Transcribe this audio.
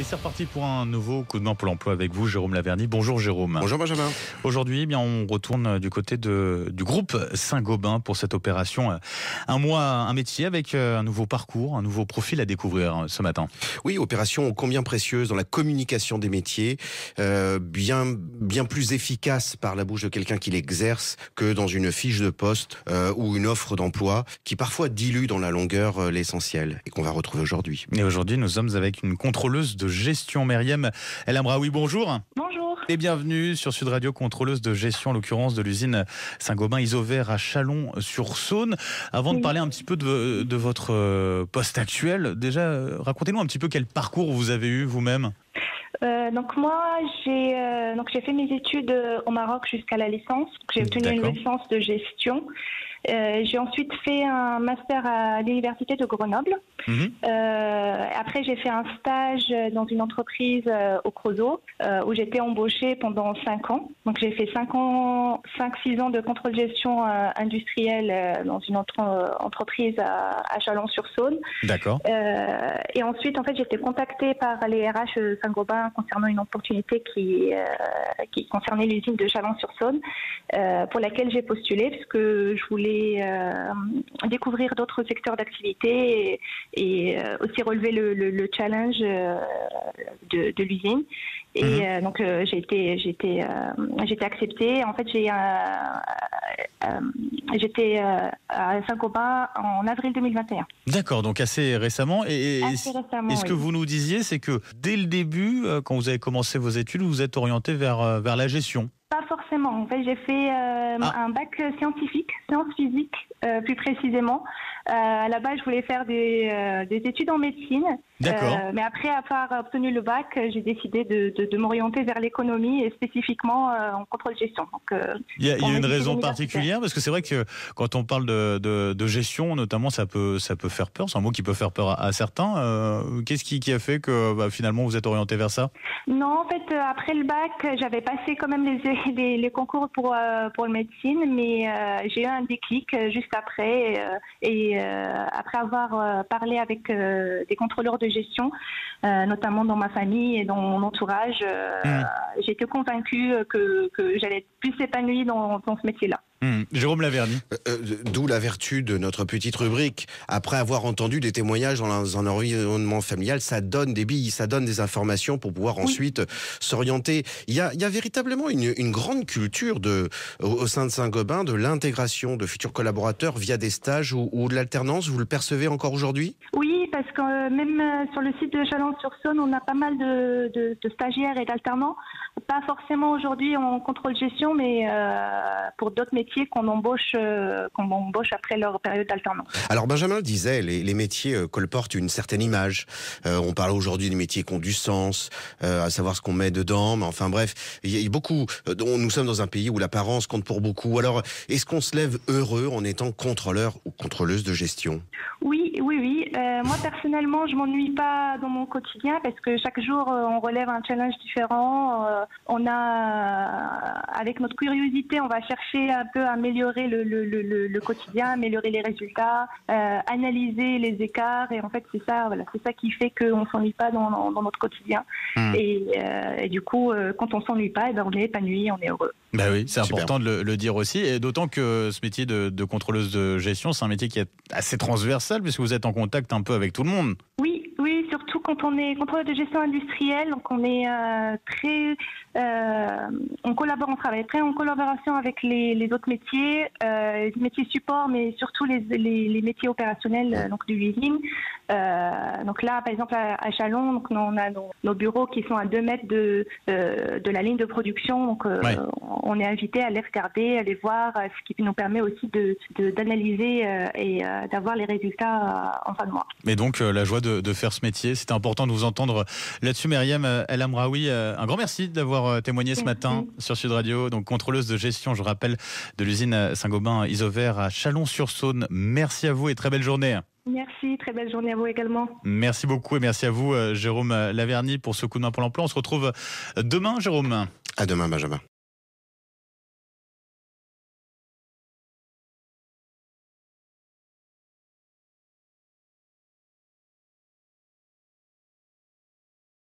Et c'est reparti pour un nouveau coup de main pour l'emploi avec vous, Jérôme Laverny. Bonjour Jérôme. Bonjour Benjamin. Aujourd'hui, on retourne du côté du groupe Saint-Gobain pour cette opération. Un mois, un métier avec un nouveau parcours, un nouveau profil à découvrir ce matin. Oui, opération ô combien précieuse dans la communication des métiers, bien plus efficace par la bouche de quelqu'un qui l'exerce que dans une fiche de poste ou une offre d'emploi qui parfois dilue dans la longueur l'essentiel et qu'on va retrouver aujourd'hui. Et aujourd'hui, nous sommes avec une contrôleuse de gestion, Myriam El Amraoui. Bonjour. Bonjour. Et bienvenue sur Sud Radio, contrôleuse de gestion, en l'occurrence de l'usine Saint-Gobain Isover à Chalon-sur-Saône. Avant de parler un petit peu de votre poste actuel, déjà, racontez-nous un petit peu quel parcours vous avez eu vous-même. Donc moi, j'ai fait mes études au Maroc jusqu'à la licence. J'ai obtenu une licence de gestion. J'ai ensuite fait un master à l'université de Grenoble. Après, j'ai fait un stage dans une entreprise au Creusot où j'étais embauchée pendant 5 ans. Donc j'ai fait 5-6 ans de contrôle de gestion industrielle dans une entreprise à Chalon-sur-Saône. D'accord. Et ensuite, en fait, j'ai été contactée par les RH Saint-Gobain concernant une opportunité qui concernait l'usine de Chalon-sur-Saône, pour laquelle j'ai postulé parce que je voulais découvrir d'autres secteurs d'activité et aussi relever le challenge de l'usine. Et donc j'ai été acceptée. En fait, j'étais à Saint-Gobain en avril 2021. D'accord, donc assez récemment. Assez récemment, et ce que vous nous disiez, c'est que dès le début, quand vous avez commencé vos études, vous vous êtes orienté vers la gestion. Pas forcément. En fait, j'ai fait un bac scientifique, sciences physiques plus précisément. À la base, je voulais faire des études en médecine. D'accord. Mais après avoir obtenu le bac, j'ai décidé de m'orienter vers l'économie et spécifiquement en contrôle de gestion. Donc, il y a une raison particulière parce que c'est vrai que quand on parle de gestion, notamment, ça peut faire peur. C'est un mot qui peut faire peur à certains. Qu'est-ce qui a fait que finalement vous êtes orienté vers ça ? Non, en fait, après le bac, j'avais passé quand même les concours pour le médecine, mais j'ai eu un déclic juste après. Et après avoir parlé avec des contrôleurs de gestion, notamment dans ma famille et dans mon entourage, j'ai été convaincue que j'allais être plus épanouie dans ce métier-là. Jérôme Laverny. D'où la vertu de notre petite rubrique. Après avoir entendu des témoignages dans un environnement familial, ça donne des billes, ça donne des informations pour pouvoir ensuite s'orienter. Il y a véritablement une grande culture au sein de Saint-Gobain de l'intégration de futurs collaborateurs via des stages ou de l'alternance. Vous le percevez encore aujourd'hui ? Oui, parce que même sur le site de Chalon-sur-Saône, on a pas mal de stagiaires et d'alternants. Pas forcément aujourd'hui en contrôle de gestion, mais pour d'autres métiers qu'on embauche après leur période d'alternance. Alors Benjamin le disait, les métiers colportent une certaine image. On parle aujourd'hui des métiers qui ont du sens, à savoir ce qu'on met dedans, mais enfin bref, il y a beaucoup. Nous sommes dans un pays où l'apparence compte pour beaucoup. Alors, est-ce qu'on se lève heureux en étant contrôleur ou contrôleuse de gestion ? Oui. Moi, personnellement, je m'ennuie pas dans mon quotidien parce que chaque jour, on relève un challenge différent. Avec notre curiosité, on va chercher un peu à améliorer le quotidien, améliorer les résultats, analyser les écarts. Et en fait, c'est ça qui fait qu'on s'ennuie pas dans notre quotidien. Et du coup, quand on s'ennuie pas, on est épanoui, on est heureux. Bah oui, c'est important de le dire aussi, et d'autant que ce métier de contrôleuse de gestion, c'est un métier qui est assez transversal puisque vous êtes en contact un peu avec tout le monde. Oui, surtout quand on est contrôleur de gestion industrielle, donc on est on travaille très en collaboration avec les autres métiers, les métiers support, mais surtout les métiers opérationnels donc de l'usine. Donc là, par exemple à Chalon, donc on a nos bureaux qui sont à 2 mètres de la ligne de production, donc on est invité à les regarder, à les voir, ce qui nous permet aussi d'analyser et d'avoir les résultats en fin de mois. Mais donc la joie de faire ce métier, c'était important de vous entendre là-dessus. Myriam El Amraoui, un grand merci d'avoir témoigné ce matin sur Sud Radio. Donc contrôleuse de gestion, je rappelle, de l'usine Saint-Gobain Isover à Chalon-sur-Saône. Merci à vous et très belle journée. Merci, très belle journée à vous également. Merci beaucoup et merci à vous, Jérôme Laverny, pour ce coup de main pour l'emploi. On se retrouve demain, Jérôme. À demain, Benjamin.